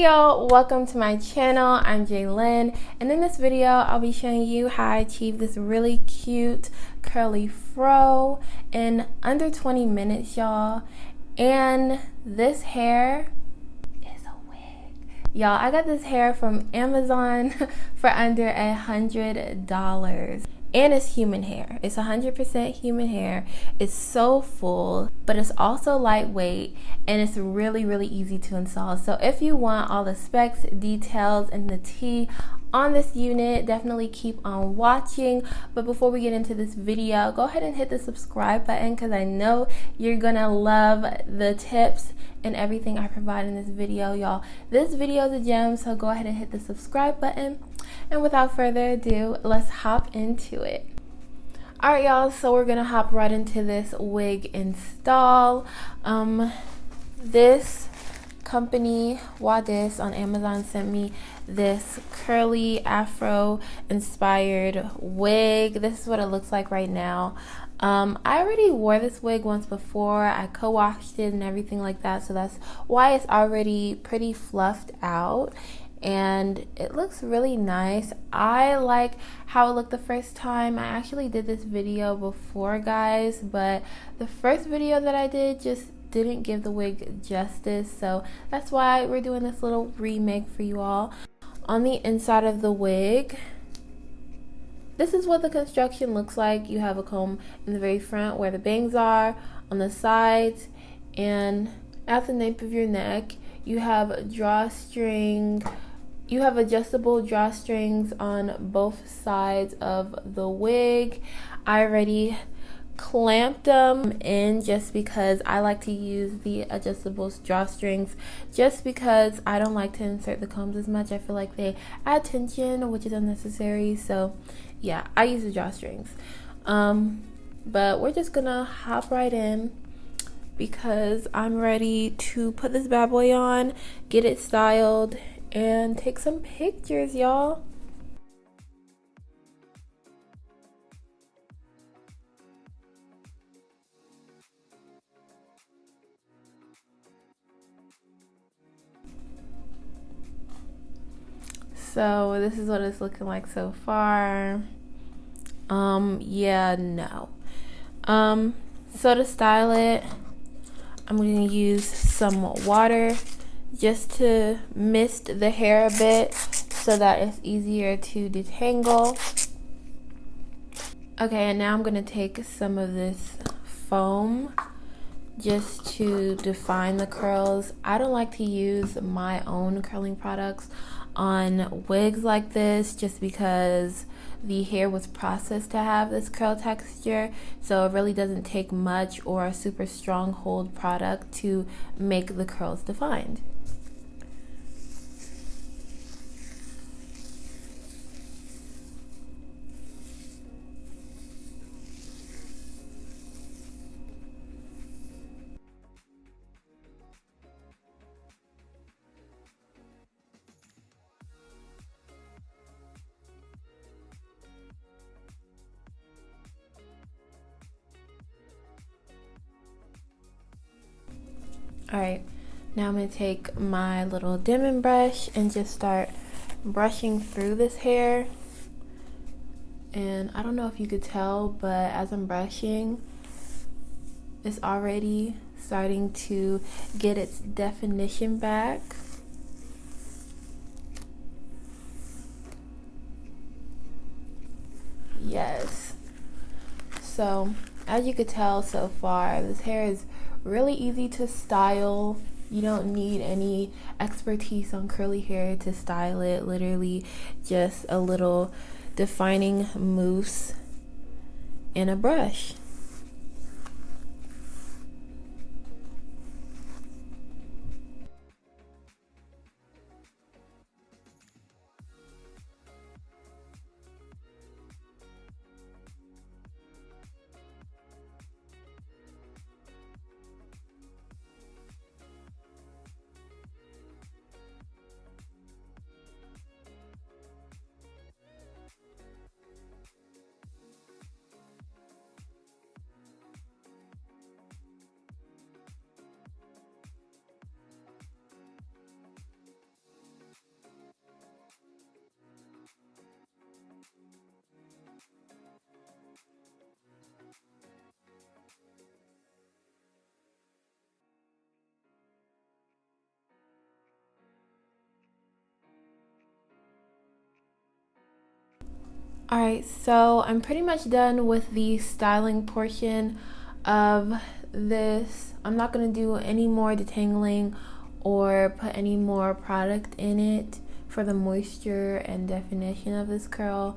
Hey y'all, welcome to my channel. I'm Jaelen, and in this video I'll be showing you how I achieve this really cute curly fro in under 20 minutes, y'all. And this hair is a wig. Y'all, I got this hair from Amazon for under $100. And it's human hair. It's 100% human hair. It's so full, but it's also lightweight, and it's really, really easy to install. So if you want all the specs, details, and the tea on this unit, definitely keep on watching. But before we get into this video, go ahead and hit the subscribe button because I know you're gonna love the tips and everything I provide in this video, y'all. This video is a gem, so go ahead and hit the subscribe button. And without further ado, let's hop into it. Alright y'all, so we're gonna hop right into this wig install. This company, Wadiss on Amazon, sent me this curly Afro inspired wig. This is what it looks like right now. I already wore this wig once before. I co-washed it and everything like that, so that's why it's already pretty fluffed out. And it looks really nice. I like how it looked the first time. I actually did this video before, guys, but the first video that I did just didn't give the wig justice, so that's why we're doing this little remake for you all. On the inside of the wig, this is what the construction looks like. You have a comb in the very front where the bangs are, on the sides, and at the nape of your neck. You have drawstring. You have adjustable drawstrings on both sides of the wig. I already clamped them in just because I like to use the adjustable drawstrings just because I don't like to insert the combs as much. I feel like they add tension, which is unnecessary. So yeah, I use the drawstrings. But we're just gonna hop right in because I'm ready to put this bad boy on, get it styled, and take some pictures, y'all. So this is what it's looking like so far. Yeah, no. So to style it, I'm going to use some water just to mist the hair a bit so that it's easier to detangle. Okay, and now I'm going to take some of this foam just to define the curls. I don't like to use my own curling products on wigs like this just because the hair was processed to have this curl texture, so it really doesn't take much or a super strong hold product to make the curls defined. Alright, now I'm going to take my little dimming brush and just start brushing through this hair. And I don't know if you could tell, but as I'm brushing, it's already starting to get its definition back. Yes. So, as you could tell so far, this hair is really easy to style. You don't need any expertise on curly hair to style it. Literally just a little defining mousse and a brush. Alright, so I'm pretty much done with the styling portion of this. I'm not going to do any more detangling or put any more product in it for the moisture and definition of this curl.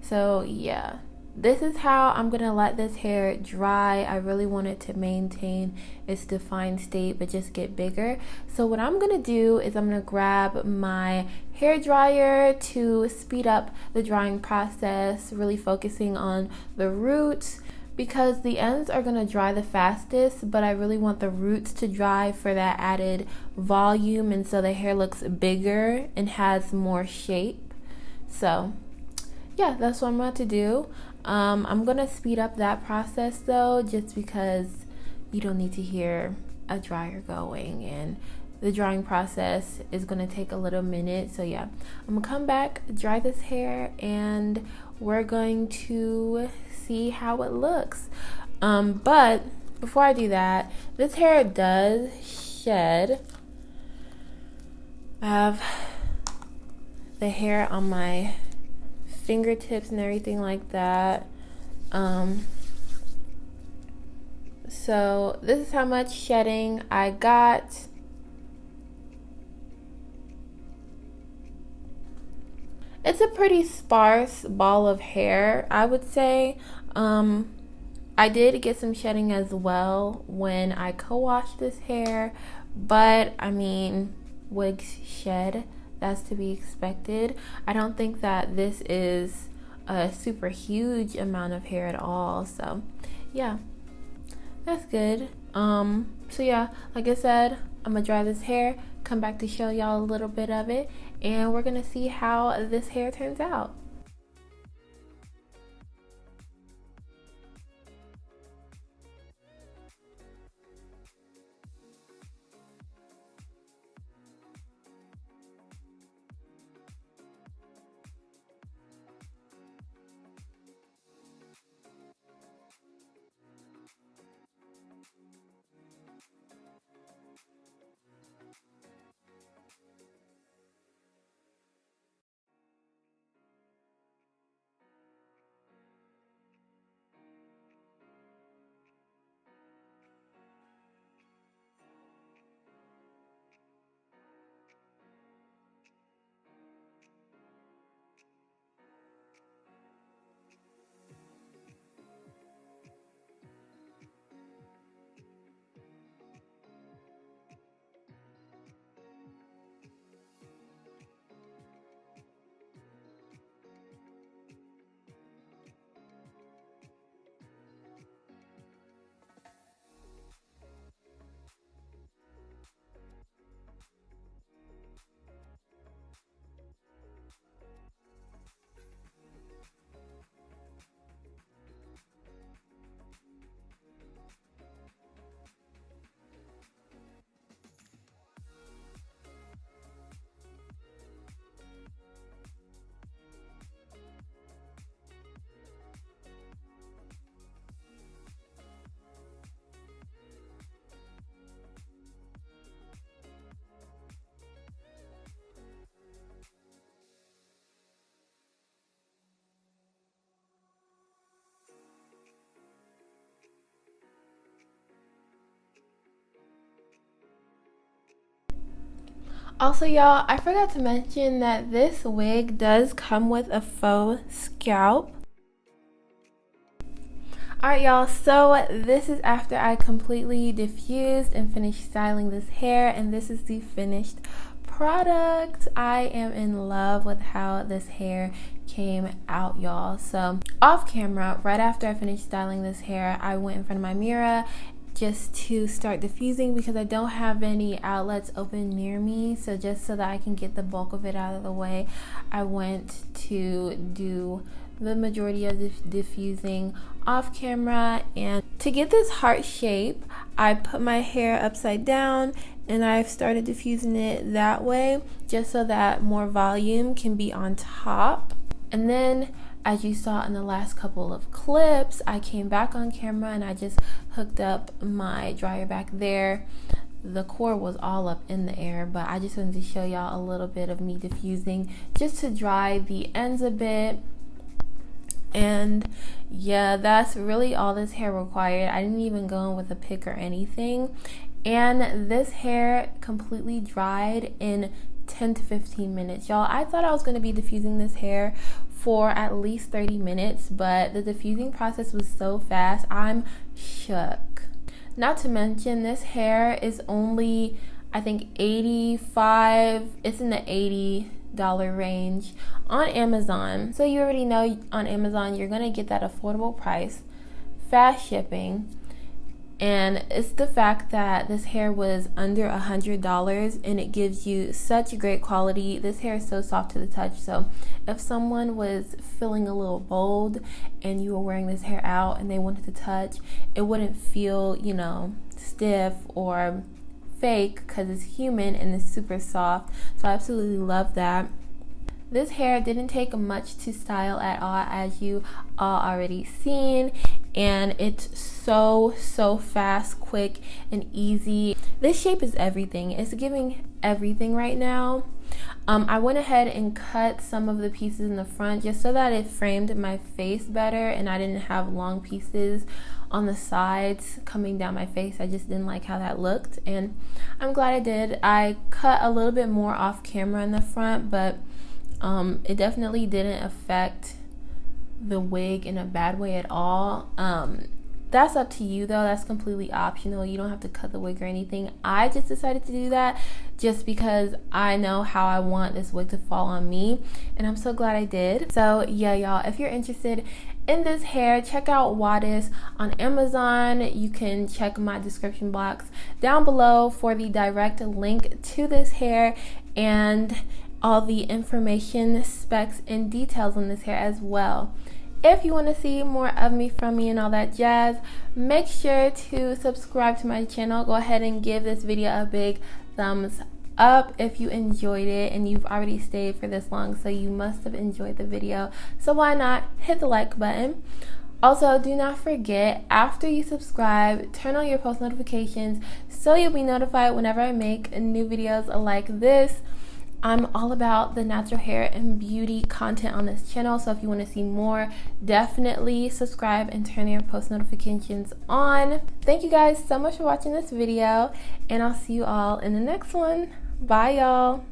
So yeah, this is how I'm going to let this hair dry. I really want it to maintain its defined state but just get bigger. So what I'm going to do is I'm going to grab my hair dryer to speed up the drying process, really focusing on the roots because the ends are going to dry the fastest, but I really want the roots to dry for that added volume, and so the hair looks bigger and has more shape. So yeah, that's what I'm about to do. I'm going to speed up that process though, just because you don't need to hear a dryer going, and the drying process is going to take a little minute. So yeah, I'm going to come back, dry this hair, and we're going to see how it looks. But before I do that, this hair does shed. I have the hair on my fingertips and everything like that. So this is how much shedding I got. It's a pretty sparse ball of hair, I would say. I did get some shedding as well when I co-washed this hair, but I mean, wigs shed. That's to be expected. I don't think that this is a super huge amount of hair at all. So yeah, that's good. So yeah, like I said, I'm gonna dry this hair, come back to show y'all a little bit of it, and we're gonna see how this hair turns out. Also, y'all, I forgot to mention that this wig does come with a faux scalp. Alright, y'all, so this is after I completely diffused and finished styling this hair, and this is the finished product. I am in love with how this hair came out, y'all. So off camera, right after I finished styling this hair, I went in front of my mirror just to start diffusing because I don't have any outlets open near me. So just so that I can get the bulk of it out of the way, I went to do the majority of the diffusing off camera. And to get this heart shape, I put my hair upside down and I've started diffusing it that way just so that more volume can be on top. And then, as you saw in the last couple of clips, I came back on camera and I just hooked up my dryer back there. The cord was all up in the air, but I just wanted to show y'all a little bit of me diffusing just to dry the ends a bit. And yeah, that's really all this hair required. I didn't even go in with a pick or anything. And this hair completely dried in 10 to 15 minutes. Y'all, I thought I was going to be diffusing this hair for at least 30 minutes, but the diffusing process was so fast, I'm shook. Not to mention, this hair is only, I think, 85, it's in the $80 range on Amazon. So you already know on Amazon you're gonna get that affordable price, fast shipping, and it's the fact that this hair was under $100 and it gives you such great quality. This hair is so soft to the touch, so if someone was feeling a little bold and you were wearing this hair out and they wanted to touch, it wouldn't feel, you know, stiff or fake because it's human and it's super soft. So I absolutely love that. This hair didn't take much to style at all, as you all already seen, and it's so fast, quick, and easy. This shape is everything. It's giving everything right now. I went ahead and cut some of the pieces in the front just so that it framed my face better and I didn't have long pieces on the sides coming down my face. I just didn't like how that looked, and I'm glad I did. I cut a little bit more off camera in the front, but it definitely didn't affect the wig in a bad way at all. That's up to you though. That's completely optional. You don't have to cut the wig or anything. I just decided to do that just because I know how I want this wig to fall on me, and I'm so glad I did. So yeah, y'all, if you're interested in this hair, check out Wadiss on Amazon. You can check my description box down below for the direct link to this hair and all the information, specs, and details on this hair as well. If you want to see more of me, from me, and all that jazz, make sure to subscribe to my channel. Go ahead and give this video a big thumbs up if you enjoyed it, and you've already stayed for this long, so you must have enjoyed the video. So why not hit the like button? Also, do not forget, after you subscribe, turn on your post notifications so you'll be notified whenever I make new videos like this. I'm all about the natural hair and beauty content on this channel, so if you want to see more, definitely subscribe and turn your post notifications on. Thank you guys so much for watching this video, and I'll see you all in the next one. Bye, y'all.